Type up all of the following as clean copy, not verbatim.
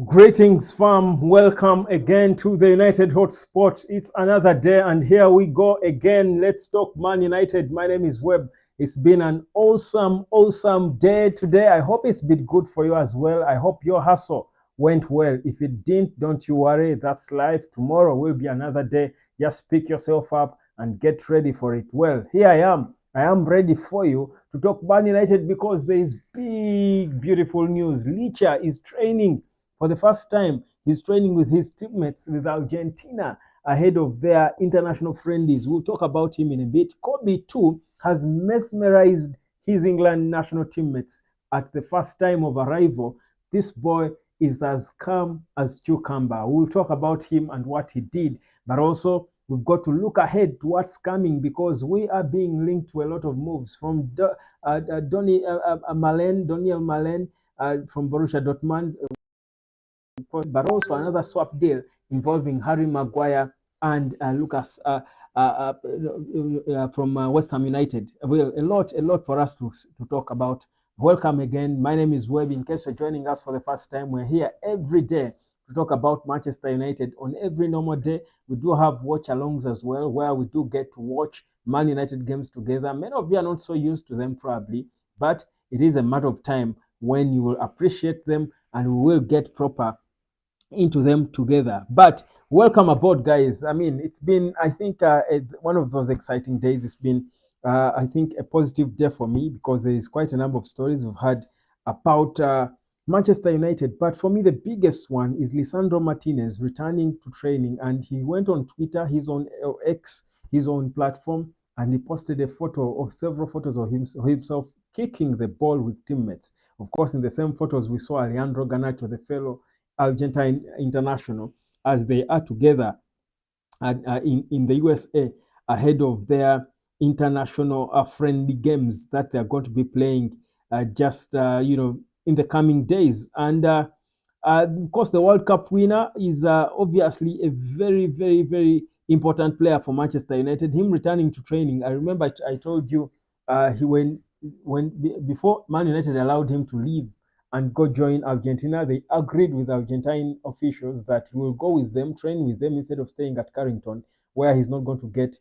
Greetings, fam. Welcome again to the United Hotspot. It's another day, and here we go again. Let's talk Man United. My name is Webb. It's been an awesome day today. I hope it's been good for you as well. I hope your hustle went well. If it didn't, don't you worry. That's life. Tomorrow will be another day. Just pick yourself up and get ready for it. Well, here I am. I am ready for you to talk Man United because there is big, beautiful news. Licha is training for the first time. He's training with his teammates with Argentina ahead of their international friendlies. We'll talk about him in a bit. Kobbie, too, has mesmerized his England national teammates at the first time of arrival. This boy is as calm as cucumber. We'll talk about him and what he did, but also we've got to look ahead to what's coming because we are being linked to a lot of moves from Daniel Malen from Borussia Dortmund, but also another swap deal involving Harry Maguire and Lucas from West Ham United. Well, a lot for us to talk about. Welcome again. My name is Webb. In case you're joining us for the first time, we're here every day to talk about Manchester United. On every normal day, we do have watch-alongs as well, where we do get to watch Man United games together. Many of you are not so used to them probably, but it is a matter of time when you will appreciate them and we will get proper into them together. But welcome aboard, guys. I mean, it's been, I think, one of those exciting days. It's been, I think, a positive day for me because there is quite a number of stories we've had about Manchester United. But for me, the biggest one is Lisandro Martinez returning to training. And he went on Twitter, he's on X, his own platform, and he posted a photo or several photos of himself kicking the ball with teammates. Of course, in the same photos, we saw Alejandro Garnacho, the fellow Argentine international, as they are together in the USA ahead of their international friendly games that they're going to be playing just in the coming days. And of course, the World Cup winner is obviously a very important player for Manchester United. Him returning to training, I remember I told you he when before Man United allowed him to leave and go join Argentina. They agreed with Argentine officials that he will go with them, train with them instead of staying at Carrington, where he's not going to get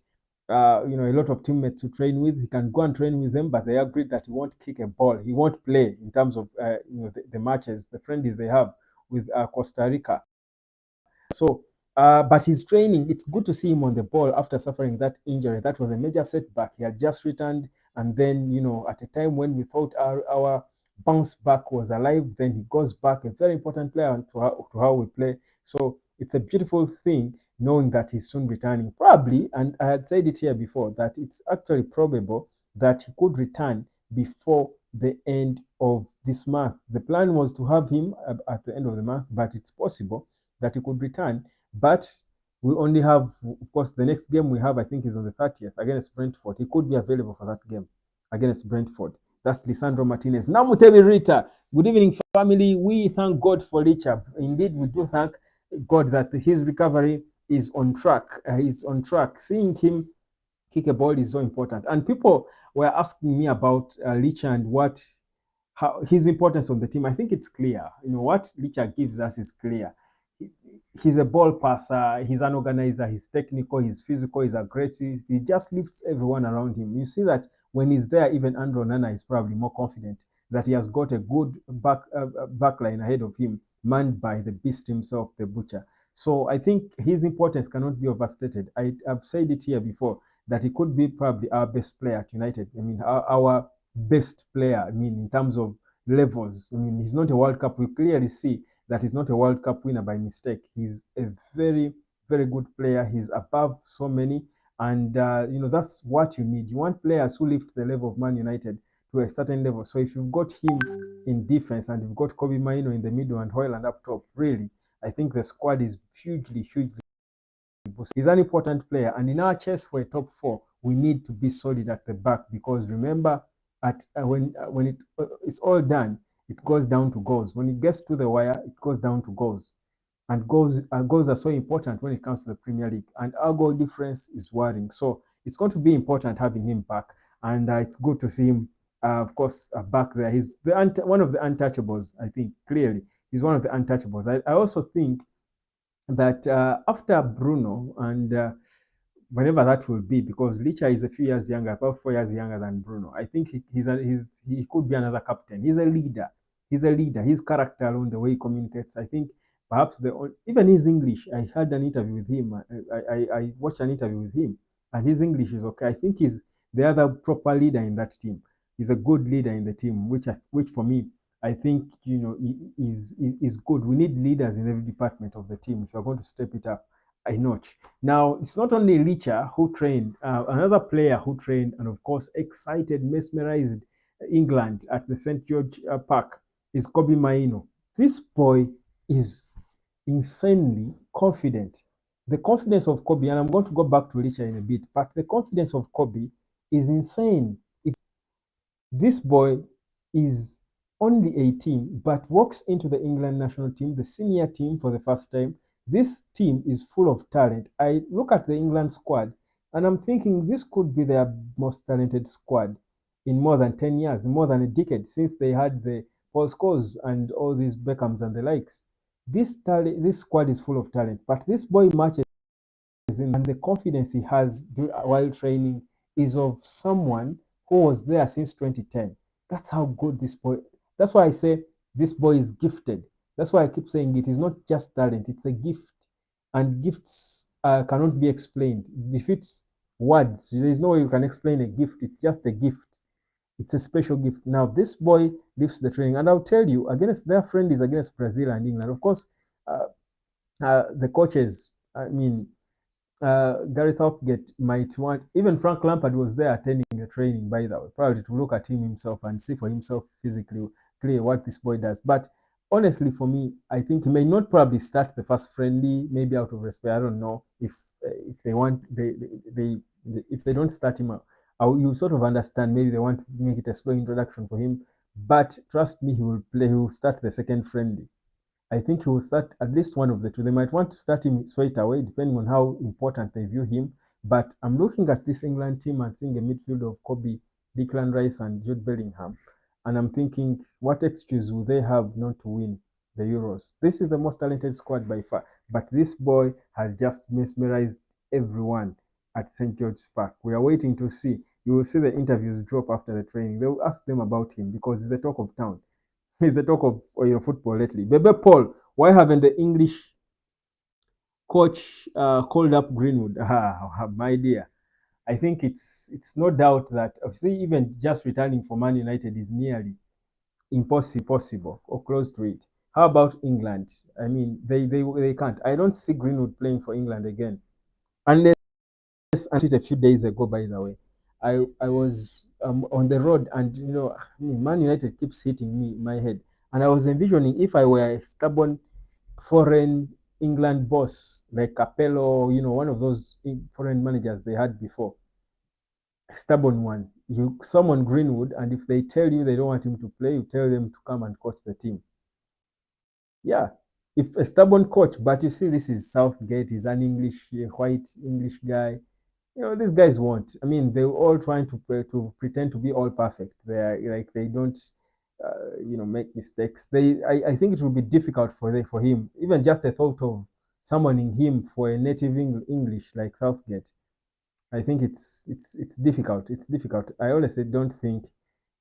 a lot of teammates to train with. He can go and train with them, but they agreed that he won't kick a ball. He won't play in terms of the matches, the friendlies they have with Costa Rica. So, but his training, it's good to see him on the ball after suffering that injury. That was a major setback. He had just returned, and then, at a time when we thought our bounce back was alive, then he goes back, a very important player to how we play. So, it's a beautiful thing knowing that he's soon returning. Probably, and I had said it here before, that it's actually probable that he could return before the end of this month. The plan was to have him at the end of the month, but it's possible that he could return. But we only have, of course, the next game we have, I think, is on the 30th against Brentford. He could be available for that game against Brentford. That's Lisandro Martinez. Now, Mutebi Rita. Good evening, family. We thank God for Licha. Indeed, we do thank God that his recovery is on track. He's on track. Seeing him kick a ball is so important. And people were asking me about Licha and how his importance on the team. I think it's clear. What Licha gives us is clear. He's a ball passer, he's an organizer, he's technical, he's physical, he's aggressive. He just lifts everyone around him. You see that when he's there, even Andrew Nana is probably more confident that he has got a good backline ahead of him, manned by the beast himself, the butcher. So I think his importance cannot be overstated. I've said it here before that he could be probably our best player at United. I mean, our best player. I mean, in terms of levels. I mean, he's not a World Cup. We clearly see that he's not a World Cup winner by mistake. He's a very good player. He's above so many, and that's what you need. You want players who lift the level of Man United to a certain level. So if you've got him in defense and you've got Kobbie Mainoo in the middle and Højlund up top, really, I think the squad is hugely boosted. He's an important player, and in our chase for a top four, we need to be solid at the back because remember, when it's all done, it goes down to goals. When it gets to the wire, it goes down to goals. And goals are so important when it comes to the Premier League. And our goal difference is worrying. So it's going to be important having him back. And it's good to see him, of course, back there. He's one of the untouchables, I think, clearly. He's one of the untouchables. I also think that after Bruno and whenever that will be, because Licha is a few years younger, about 4 years younger than Bruno. I think he could be another captain. He's a leader. He's a leader. His character alone, the way he communicates, I think perhaps even his English. I had an interview with him. I watched an interview with him, and his English is okay. I think he's the other proper leader in that team. He's a good leader in the team, which for me, I think is good. We need leaders in every department of the team if you're going to step it up a notch. Now, it's not only Licha who trained, another player who trained and, of course, excited, mesmerized England at the St. George Park is Kobbie Mainoo. This boy is insanely confident. The confidence of Kobbie, and I'm going to go back to Licha in a bit, but the confidence of Kobbie is insane. This boy is only 18, but walks into the England national team, the senior team, for the first time. This team is full of talent. I look at the England squad and I'm thinking this could be their most talented squad in more than 10 years, more than a decade since they had the Paul Scholes and all these Beckhams and the likes. This squad is full of talent, but this boy matches in, and the confidence he has while training is of someone who was there since 2010. That's how good this boy. That's why I say this boy is gifted. That's why I keep saying it is not just talent; it's a gift, and gifts cannot be explained. If it's words, there is no way you can explain a gift. It's just a gift. It's a special gift. Now this boy lifts the training, and I'll tell you, against their friend is against Brazil and England. Of course, the coaches. I mean, Gareth Southgate might want, even Frank Lampard was there attending the training, by the way, probably to look at him himself and see for himself physically clear what this boy does. But honestly, for me, I think he may not probably start the first friendly, maybe out of respect. I don't know if they want if they don't start him out, you sort of understand. Maybe they want to make it a slow introduction for him. But trust me, he will play. He will start the second friendly. I think he will start at least one of the two. They might want to start him straight away, depending on how important they view him. But I'm looking at this England team and seeing a midfield of Kobbie, Declan Rice, and Jude Bellingham. And I'm thinking, what excuse will they have not to win the Euros? This is the most talented squad by far. But this boy has just mesmerized everyone at St. George's Park. We are waiting to see. You will see the interviews drop after the training. They will ask them about him because he's the talk of town. He's the talk of football lately. Bebe Paul, why haven't the English coach called up Greenwood? My dear, I think it's no doubt that see, even just returning for Man United is nearly impossible or close to it. How about England? I mean, they can't. I don't see Greenwood playing for England again, unless until a few days ago. By the way, I was on the road, and Man United keeps hitting me in my head, and I was envisioning if I were a stubborn foreign England boss like Capello, one of those foreign managers they had before, a stubborn one. You summon Greenwood, and if they tell you they don't want him to play, you tell them to come and coach the team. Yeah, if a stubborn coach, but you see, this is Southgate. He's an white English guy. These guys won't. I mean, they're all trying to pretend to be all perfect. They're like they don't, make mistakes. I think it will be difficult for him. Even just the thought of summoning him for a native English like Southgate, I think it's difficult. It's difficult. I honestly don't think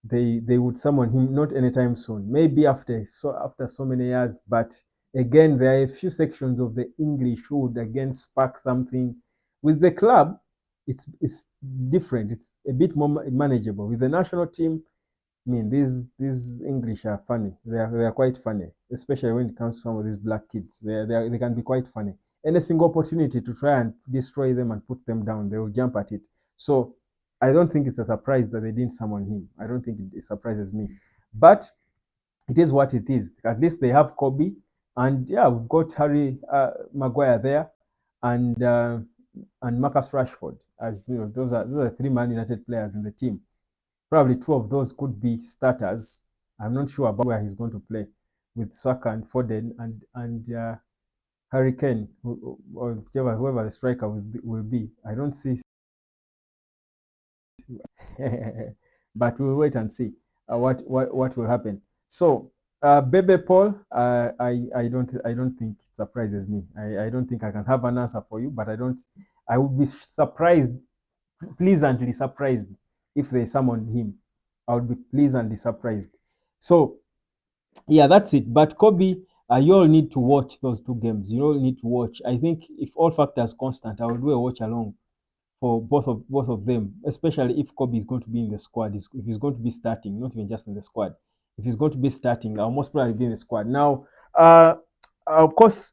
they would summon him, not anytime soon. Maybe after so many years, but again, there are a few sections of the English who would again spark something. With the club, it's different. It's a bit more manageable. With the national team, I mean, these English are funny. They are quite funny, especially when it comes to some of these black kids. They can be quite funny. Any single opportunity to try and destroy them and put them down, they will jump at it. So I don't think it's a surprise that they didn't summon him. I don't think it surprises me. But it is what it is. At least they have Kobbie, and yeah, we've got Harry Maguire there, and Marcus Rashford. As you know, those are three Man United players in the team. Probably two of those could be starters. I'm not sure about where he's going to play with Saka and Foden and Harry Kane, or whoever the striker will be. I don't see, but we'll wait and see what will happen. So Bebe Paul, I don't think it surprises me. I don't think I can have an answer for you, but I would be surprised, pleasantly surprised if they summoned him. I would be pleasantly surprised. So yeah, that's it. But Kobe, you all need to watch those two games. You all need to watch. I think if all factors constant, I will do a watch along for both of them, especially if Kobe is going to be in the squad. If he's going to be starting, not even just in the squad. If he's going to be starting, I'll most probably be in the squad. Now, uh, of course,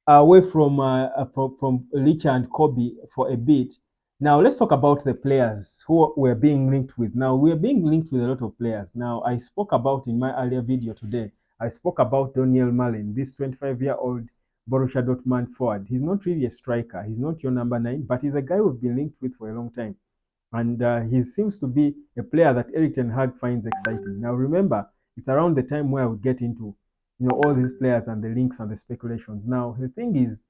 away from Licha and Kobe for a bit. Now let's talk about the players who we're being linked with. Now we're being linked with a lot of players. Now I spoke about in my earlier video today. I spoke about Daniel Malin, this 25-year-old Borussia Dortmund forward. He's not really a striker. He's not your number 9, but he's a guy we've been linked with for a long time. And he seems to be a player that Erik ten Hag finds exciting. Now remember, it's around the time where we get into all these players and the links and the speculations. Now the thing is,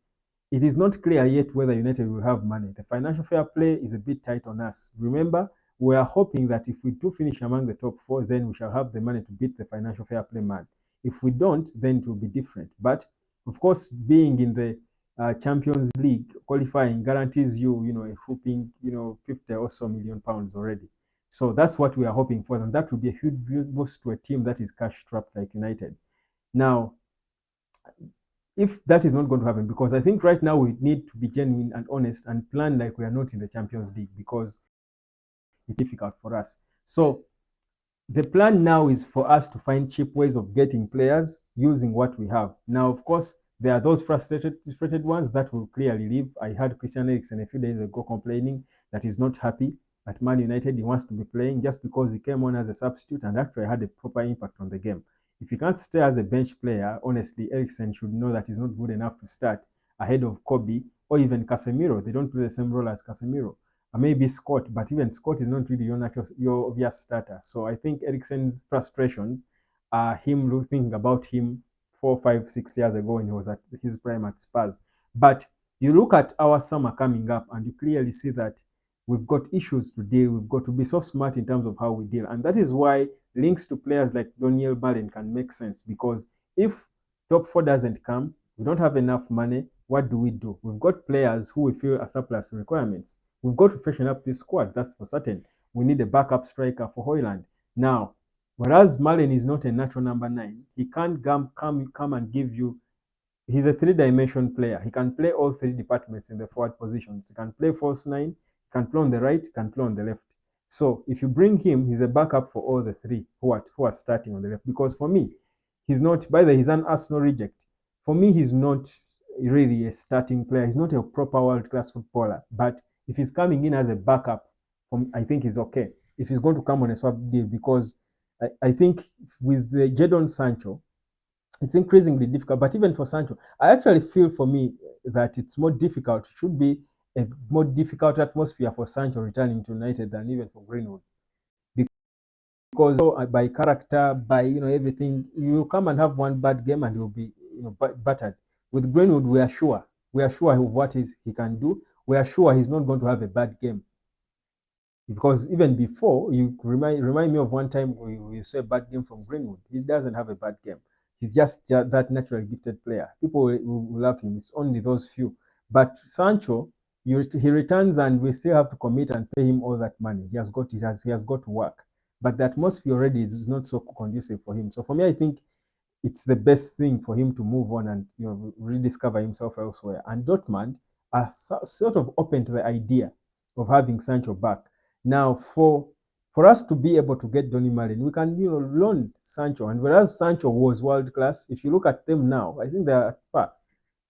it is not clear yet whether United will have money. The financial fair play is a bit tight on us. Remember, we are hoping that if we do finish among the top 4, then we shall have the money to beat the financial fair play man. If we don't, then it will be different. But of course, being in the Champions League qualifying guarantees you a whooping 50 or so million pounds already. So that's what we are hoping for, and that will be a huge boost to a team that is cash strapped like United. Now, if that is not going to happen, because I think right now we need to be genuine and honest and plan like we are not in the Champions League, because it's difficult for us. So the plan now is for us to find cheap ways of getting players using what we have. Now, of course, there are those frustrated ones that will clearly leave. I heard Christian Eriksen a few days ago complaining that he's not happy at Man United. He wants to be playing just because he came on as a substitute and actually had a proper impact on the game. If he can't stay as a bench player, honestly, Eriksen should know that he's not good enough to start ahead of Kobbie or even Casemiro. They don't play the same role as Casemiro. Maybe Scott, but even Scott is not really your obvious starter. So I think Eriksen's frustrations are him thinking about him 4, 5, 6 years ago when he was at his prime at Spurs. But you look at our summer coming up and you clearly see that we've got issues to deal. We've got to be so smart in terms of how we deal. And that is why links to players like Daniel Malin can make sense, because if top 4 doesn't come, we don't have enough money. What do? We've got players who we feel are surplus requirements. We've got to freshen up this squad, that's for certain. We need a backup striker for Højlund. Now, whereas Malin is not a natural number 9, he can't come and give you. He's a 3-dimension player. He can play all 3 departments in the forward positions. He can play false 9, he can play on the right, he can play on the left. So if you bring him, he's a backup for all the 3 who are starting on the left. Because for me, he's not, by the way, he's an Arsenal reject. For me, he's not really a starting player. He's not a proper world-class footballer. But if he's coming in as a backup, I think he's okay. If he's going to come on a swap deal, because I think with the Jadon Sancho, it's increasingly difficult. But even for Sancho, I actually feel for me that it's more difficult. It should be a more difficult atmosphere for Sancho returning to United than even for Greenwood. Because by character, by everything, you come and have one bad game and you'll be battered. With Greenwood, we are sure of what he can do. We are sure he's not going to have a bad game. Because even before, you remind me of one time we saw a bad game from Greenwood. He doesn't have a bad game. He's just that naturally gifted player. People will love him. It's only those few. But Sancho, he returns and we still have to commit and pay him all that money. He has got to work. But the atmosphere already is not so conducive for him. So for me, I think it's the best thing for him to move on and rediscover himself elsewhere. And Dortmund are sort of open to the idea of having Sancho back. Now, for us to be able to get Donny Malin, we can loan Sancho. And whereas Sancho was world class, if you look at them now, I think they are far.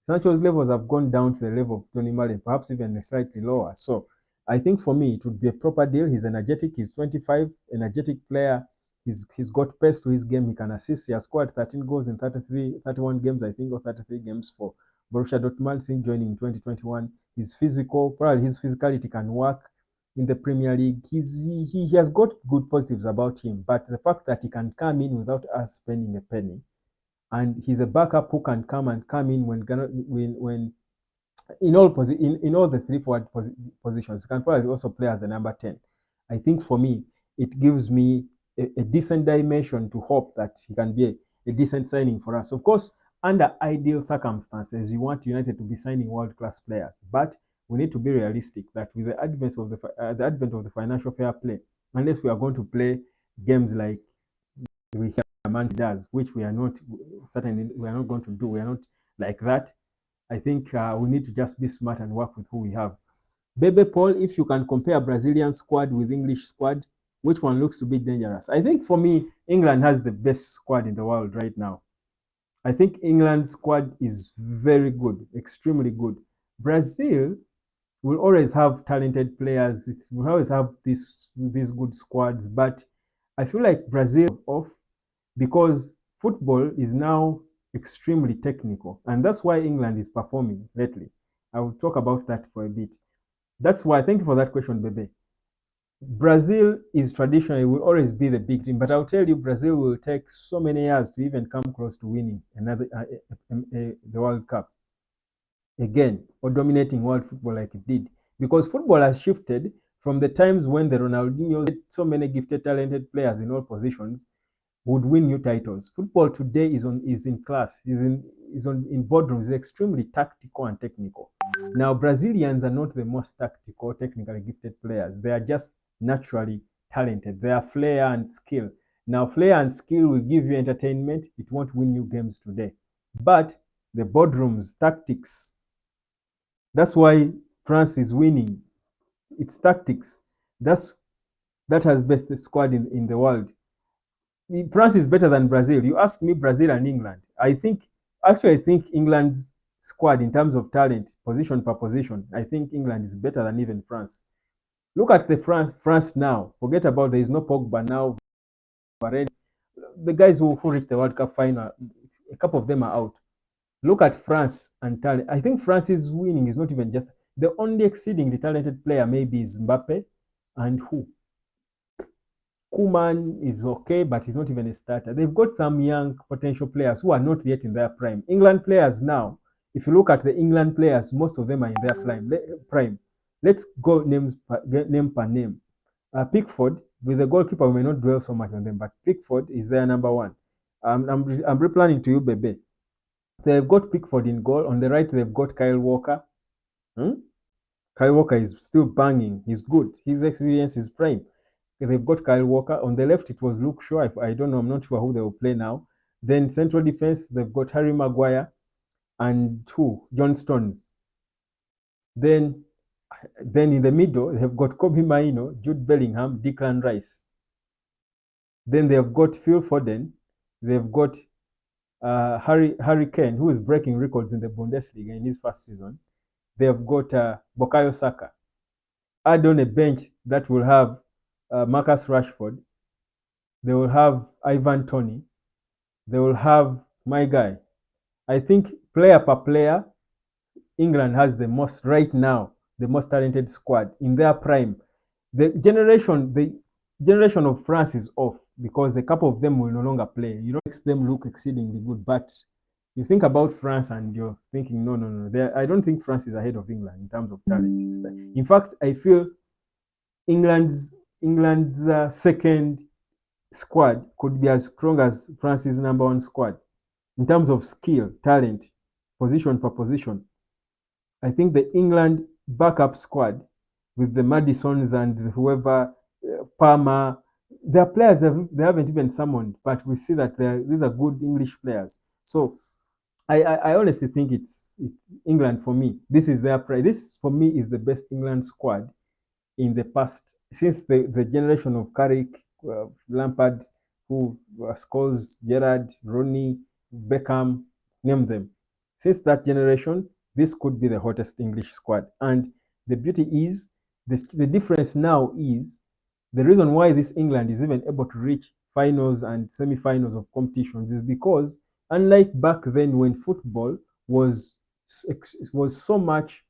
Sancho's levels have gone down to the level of Donny Malin, perhaps even slightly lower. So I think for me, it would be a proper deal. He's energetic. He's 25, energetic player. He's got pace to his game. He can assist. He has scored 13 goals in 31 games, I think, or 33 games for Borussia Dortmund since joining in 2021. He's physical. Probably his physicality can work in the Premier League. He has got good positives about him, but the fact that he can come in without us spending a penny, and he's a backup who can come in when in all the 3 forward positions. He can probably also play as a number 10. I think for me, it gives me a decent dimension to hope that he can be a decent signing for us. Of course, under ideal circumstances, you want United to be signing world-class players, but we need to be realistic that with the advent of the financial fair play, unless we are going to play games like we hear Man does, which we are not certainly we are not going to do. We are not like that. I think we need to just be smart and work with who we have. Bebe Paul, if you can compare Brazilian squad with English squad, which one looks to be dangerous? I think for me, England has the best squad in the world right now. I think England's squad is very good, extremely good. Brazil will always have talented players. It will always have these good squads, but I feel like Brazil off because football is now extremely technical, and that's why England is performing lately. I will talk about that for a bit. That's why. Thank you for that question, Bebe. Brazil is traditionally will always be the big team, but I'll tell you, Brazil will take so many years to even come close to winning the World Cup again or dominating world football like it did, because football has shifted from the times when the Ronaldinho, so many gifted, talented players in all positions would win new titles. Football today is in class, in boardrooms, is extremely tactical and technical. Now Brazilians are not the most tactical, technically gifted players. They are just naturally talented. They are flair and skill. Now flair and skill will give you entertainment. It won't win you games today. But the boardrooms, tactics. That's why France is winning. It's tactics. That has best squad in the world. France is better than Brazil. You ask me Brazil and England. I think England's squad in terms of talent, position per position, I think England is better than even France. Look at the France now. Forget about there is no Pogba now. The guys who reached the World Cup final, a couple of them are out. Look at France and talent. I think France's winning is not even just the only exceedingly talented player maybe is Mbappe and who? Koeman is okay, but he's not even a starter. They've got some young potential players who are not yet in their prime. England players now, if you look at the England players, most of them are in their prime. Let's go name per name. Pickford, with the goalkeeper, we may not dwell so much on them, but Pickford is their number one. I'm replanning to you, Bebe. So they've got Pickford in goal. On the right, they've got Kyle Walker. Kyle Walker is still banging. He's good. His experience is prime. They've got Kyle Walker. On the left, it was Luke Shaw. I don't know. I'm not sure who they will play now. Then central defense, they've got Harry Maguire and John Stones. Then in the middle, they've got Kobbie Mainoo, Jude Bellingham, Declan Rice. Then they've got Phil Foden. They've got Harry Kane, who is breaking records in the Bundesliga in his first season. They've got Bukayo Saka. Add on a bench that will have Marcus Rashford. They will have Ivan Toney. They will have my guy. I think player per player, England has the most right now, the most talented squad in their prime. The generation of France is off because a couple of them will no longer play. You know, makes them look exceedingly good, but you think about France and you're thinking, no. I don't think France is ahead of England in terms of talent. In fact, I feel England's second squad could be as strong as France's number one squad in terms of skill, talent, position per position. I think the England backup squad with the Madisons and whoever, Palmer, their players they haven't even summoned, but we see that these are good English players. So I honestly think it's England for me. This is their pride. This for me is the best England squad in the past since the generation of Carrick, Lampard, who Scholes, Gerrard, Rooney, Beckham, name them. Since that generation, this could be the hottest English squad. And the beauty is, the difference now is the reason why this England is even able to reach finals and semi-finals of competitions is because, unlike back then when football was so much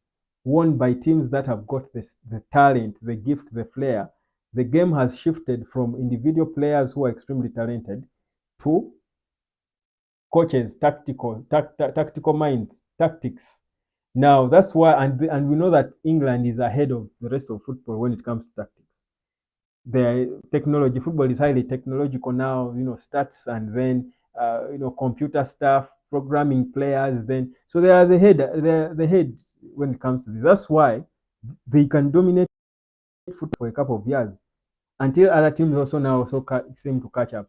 won by teams that have got the talent, the gift, the flair, the game has shifted from individual players who are extremely talented to coaches, tactical minds, tactics. Now that's why, and we know that England is ahead of the rest of football when it comes to tactics. The technology, football is highly technological now. You know, stats and then computer stuff, programming players. Then so they are the head when it comes to this. That's why they can dominate football for a couple of years until other teams also now also seem to catch up.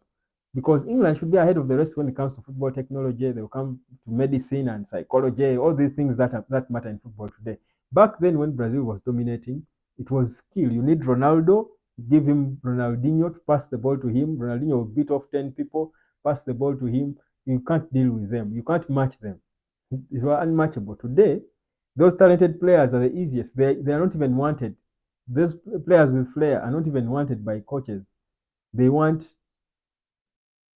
Because England should be ahead of the rest when it comes to football technology. They will come to medicine and psychology, all these things that matter in football today. Back then, when Brazil was dominating, it was skill. You need Ronaldo, give him Ronaldinho to pass the ball to him. Ronaldinho will beat off 10 people, pass the ball to him. You can't deal with them. You can't match them. They were unmatchable. Today, those talented players are the easiest. They are not even wanted. These players with flair are not even wanted by coaches. They want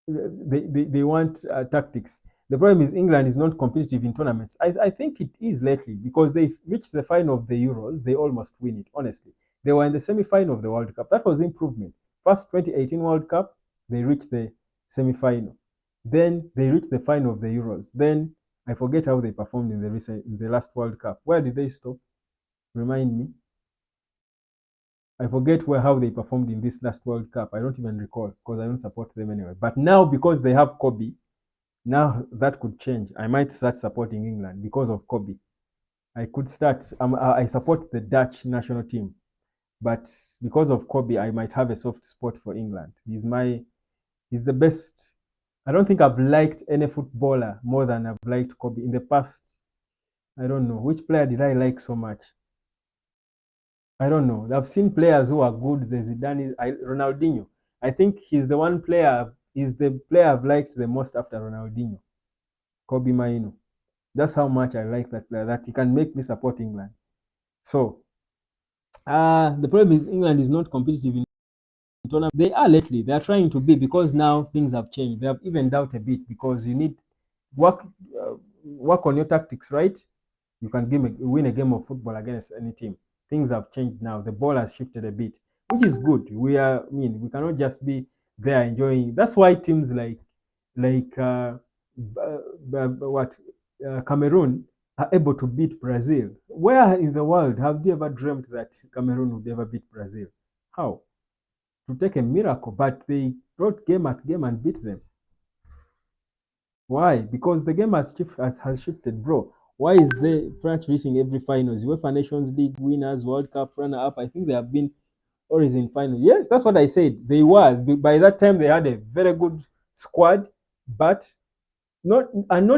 they want tactics. The problem is England is not competitive in tournaments. I think it is lately because they reached the final of the Euros. They almost win it, honestly. They were in the semi-final of the World Cup. That was improvement. First 2018 World Cup, they reached the semi-final. Then they reached the final of the Euros. Then I forget how they performed in the last World Cup. Where did they stop? Remind me. I forget how they performed in this last World Cup. I don't even recall because I don't support them anyway. But now, because they have Kobbie, now that could change. I might start supporting England because of Kobbie. I could start. I support the Dutch national team, but because of Kobbie, I might have a soft spot for England. He's the best. I don't think I've liked any footballer more than I've liked Kobbie in the past. I don't know which player did I like so much. I don't know. I've seen players who are good. The Zidane, Ronaldinho. I think he's the one player. He's the player I've liked the most after Ronaldinho. Kobbie Mainoo. That's how much I like that player. That he can make me support England. So, the problem is England is not competitive in tournament. They are lately. They are trying to be because now things have changed. They have evened out a bit because you need work work on your tactics, right? You can win a game of football against any team. Things have changed now. The ball has shifted a bit, which is good. We cannot just be there enjoying. That's why teams like what Cameroon are able to beat Brazil. Where in the world have you ever dreamt that Cameroon would ever beat Brazil? How? To take a miracle, but they brought game at game and beat them. Why? Because the game has shifted, bro. Why is the France reaching every finals? UEFA Nations League winners, World Cup runner-up. I think they have been always in final. Yes, that's what I said. They were. By that time, they had a very good squad, but not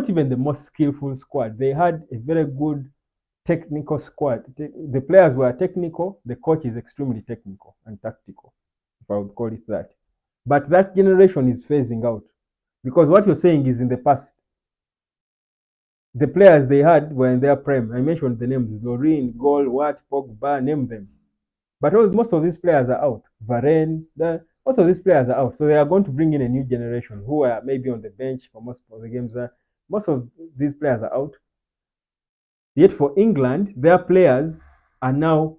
even the most skillful squad. They had a very good technical squad. The players were technical. The coach is extremely technical and tactical, if I would call it that. But that generation is phasing out because what you're saying is in the past. The players they had were in their prime. I mentioned the names: Loreen, Goal, Watt, Pogba, name them. But most of these players are out. Varane, most of these players are out. So they are going to bring in a new generation who are maybe on the bench for most of the games. Most of these players are out. Yet for England, their players are now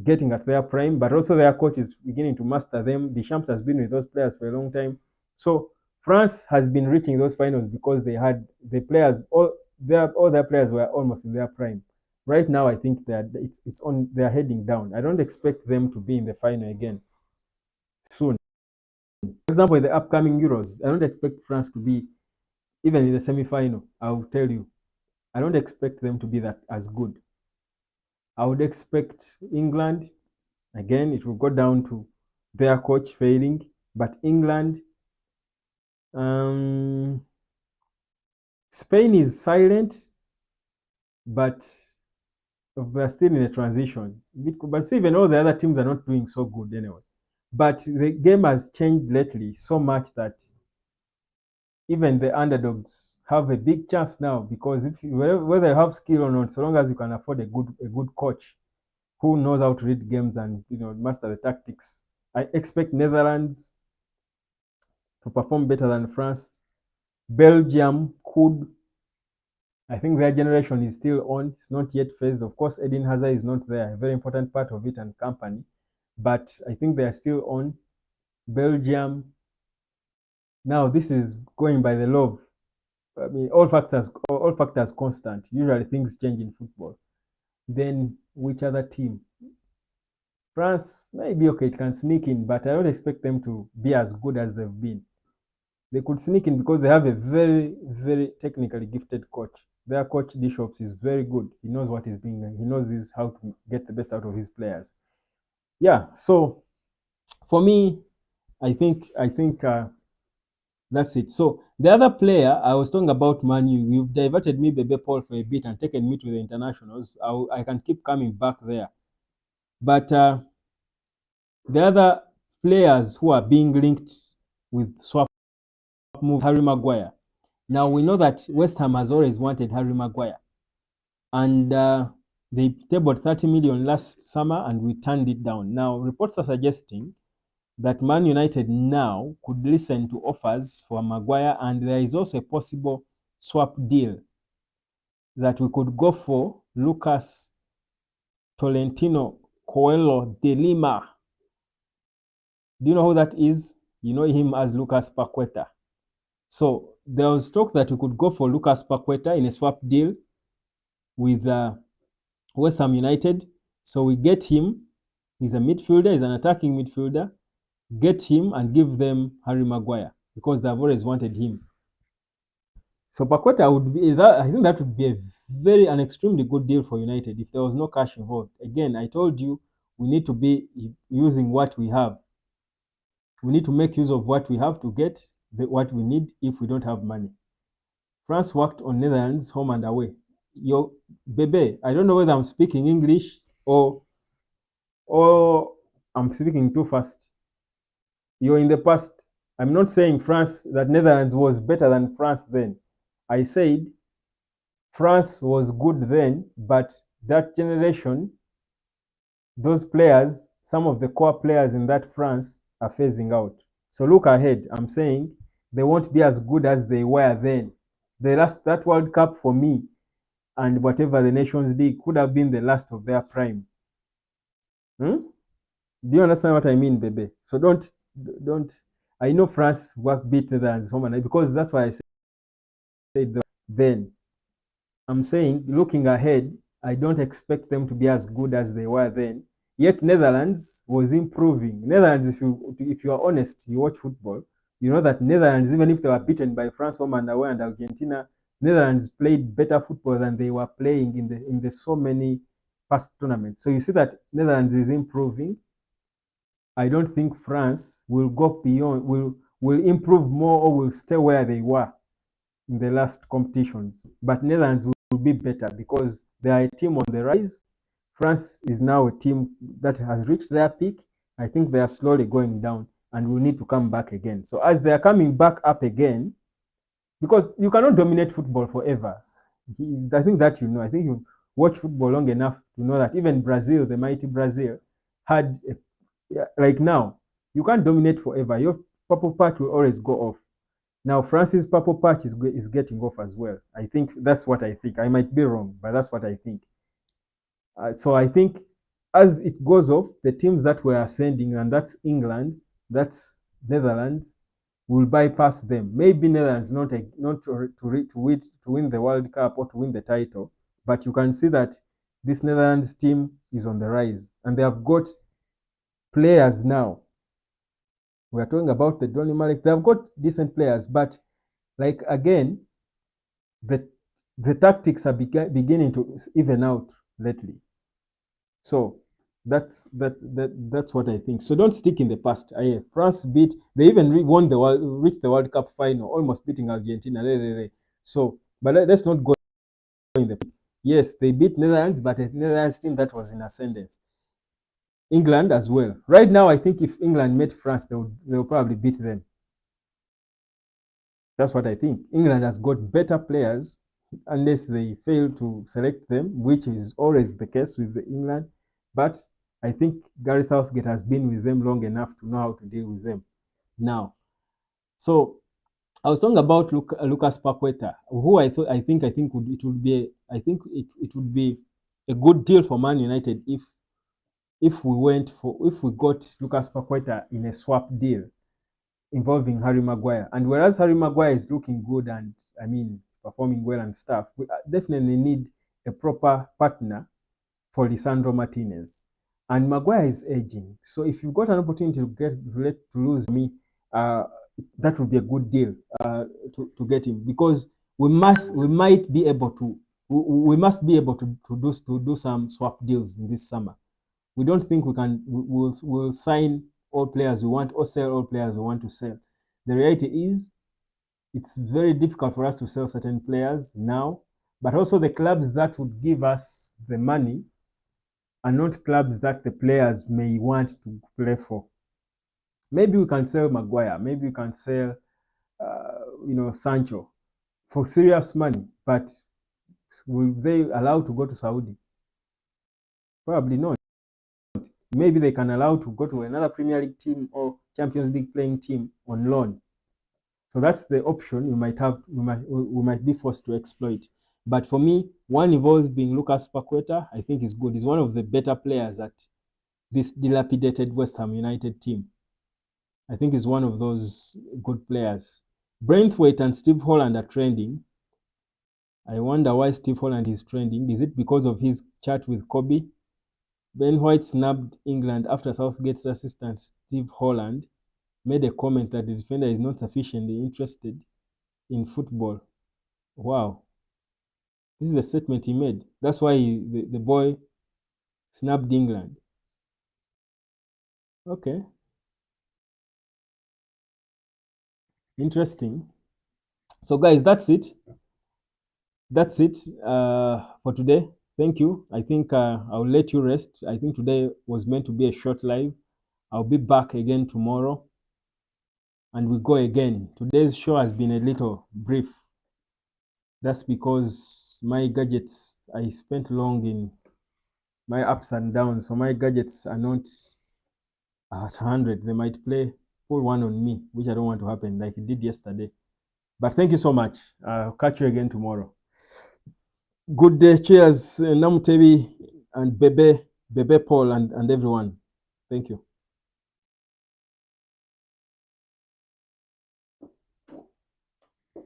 getting at their prime, but also their coach is beginning to master them. Deschamps has been with those players for a long time. So France has been reaching those finals because they had the players, all their players were almost in their prime. Right now, I think that they're heading down. I don't expect them to be in the final again soon. For example, in the upcoming Euros, I don't expect France to be even in the semi-final. I will tell you, I don't expect them to be that as good. I would expect England. Again, it will go down to their coach failing, but England, um, Spain is silent, but we're still in a transition. But so even all the other teams are not doing so good anyway. But the game has changed lately so much that even the underdogs have a big chance now because whether you have skill or not, so long as you can afford a good coach who knows how to read games and master the tactics. I expect Netherlands to perform better than France. Belgium could. I think their generation is still on. It's not yet phased. Of course, Eden Hazard is not there, a very important part of it and company. But I think they are still on. Belgium. Now, this is going by the law of, all factors constant. Usually things change in football. Then which other team? France, maybe okay, it can sneak in, but I don't expect them to be as good as they've been. They could sneak in because they have a very, very technically gifted coach. Their coach Bishops is very good. He knows what he's doing. He knows this how to get the best out of his players. Yeah. So for me, I think that's it. So the other player I was talking about, Manu, you've diverted me, Bebe Paul, for a bit and taken me to the internationals. I can keep coming back there, but the other players who are being linked with swap move, Harry Maguire. Now we know that West Ham has always wanted Harry Maguire, and they tabled 30 million last summer, and we turned it down. Now reports are suggesting that Man United now could listen to offers for Maguire, and there is also a possible swap deal that we could go for Lucas Tolentino Coelho de Lima. Do you know who that is? You know him as Lucas Paqueta. So there was talk that we could go for Lucas Paqueta in a swap deal with West Ham United. So we get him. He's a midfielder. He's an attacking midfielder. Get him and give them Harry Maguire because they've always wanted him. So Paqueta would be that. I think that would be an extremely good deal for United if there was no cash involved. Again, I told you we need to be using what we have. We need to make use of what we have to get what we need if we don't have money. France worked on Netherlands home and away. Yo, Bebe, I don't know whether I'm speaking English or I'm speaking too fast. You're in the past. I'm not saying France, that Netherlands was better than France then. I said France was good then, but that generation, those players, some of the core players in that France are phasing out. So look ahead. I'm saying they won't be as good as they were then. That World Cup for me and whatever the Nations League could have been the last of their prime. Hmm? Do you understand what I mean, Bebe? So don't. I know France work better than someone because that's why I said then. I'm saying, looking ahead, I don't expect them to be as good as they were then. Yet Netherlands was improving. Netherlands, if you are honest, you watch football, you know that Netherlands, even if they were beaten by France home and away and Argentina, Netherlands played better football than they were playing in the so many past tournaments. So you see that Netherlands is improving. I don't think France will go beyond, will improve more or will stay where they were in the last competitions. But Netherlands will be better because they are a team on the rise. France is now a team that has reached their peak. I think they are slowly going down and will need to come back again. So as they are coming back up again, because you cannot dominate football forever. I think that you know. I think you watch football long enough to know that even Brazil, the mighty Brazil, had like now, you can't dominate forever. Your purple patch will always go off. Now, France's purple patch is getting off as well. I think that's what I think. I might be wrong, but that's what I think. So I think as it goes off, the teams that were ascending, and that's England, that's Netherlands, will bypass them. Maybe Netherlands not to win the World Cup or to win the title, but you can see that this Netherlands team is on the rise, and they have got players now. We are talking about the Donny Malik. They have got decent players, but like again, the tactics are beginning to even out lately. So that's what I think. So don't stick in the past. France beat. They even reached the World Cup final, almost beating Argentina. So, but let's not go in the. Yes, they beat Netherlands, but a Netherlands team that was in ascendance. England as well. Right now, I think if England met France, they'll probably beat them. That's what I think. England has got better players unless they fail to select them, which is always the case with England. But I think Gareth Southgate has been with them long enough to know how to deal with them now. So I was talking about Lucas Paqueta, who it would be a good deal for Man United if we got Lucas Paqueta in a swap deal involving Harry Maguire. And whereas Harry Maguire is looking good and performing well and stuff, we definitely need a proper partner for Lisandro Martinez. And Maguire is aging. So if you've got an opportunity to lose me, that would be a good deal to get him, because we might be able to we must be able to do some swap deals in this summer. We don't think we can we'll sign all players we want or sell all players we want to sell. The reality is it's very difficult for us to sell certain players now, but also the clubs that would give us the money are not clubs that the players may want to play for. Maybe we can sell Maguire, maybe we can sell Sancho for serious money, but will they allow to go to Saudi? Probably not. Maybe they can allow to go to another Premier League team or Champions League playing team on loan. So that's the option we might be forced to exploit. But for me, one involves being Lucas Paqueta. I think is good. He's one of the better players at this dilapidated West Ham United team. I think he's one of those good players. Braithwaite and Steve Holland are trending. I wonder why Steve Holland is trending. Is it because of his chat with Kobbie? Ben White snubbed England after Southgate's assistant Steve Holland made a comment that the defender is not sufficiently interested in football. Wow. This is a statement he made. That's why the boy snubbed England. Okay. Interesting. So, guys, that's it. That's it for today. Thank you. I think I'll let you rest. I think today was meant to be a short live. I'll be back again tomorrow. And we go again. Today's show has been a little brief. That's because my gadgets, I spent long in my ups and downs. So my gadgets are not at 100. They might play full one on me, which I don't want to happen like it did yesterday. But thank you so much. I'll catch you again tomorrow. Good day. Cheers. Namutebi and Bebe Paul and everyone. Thank you.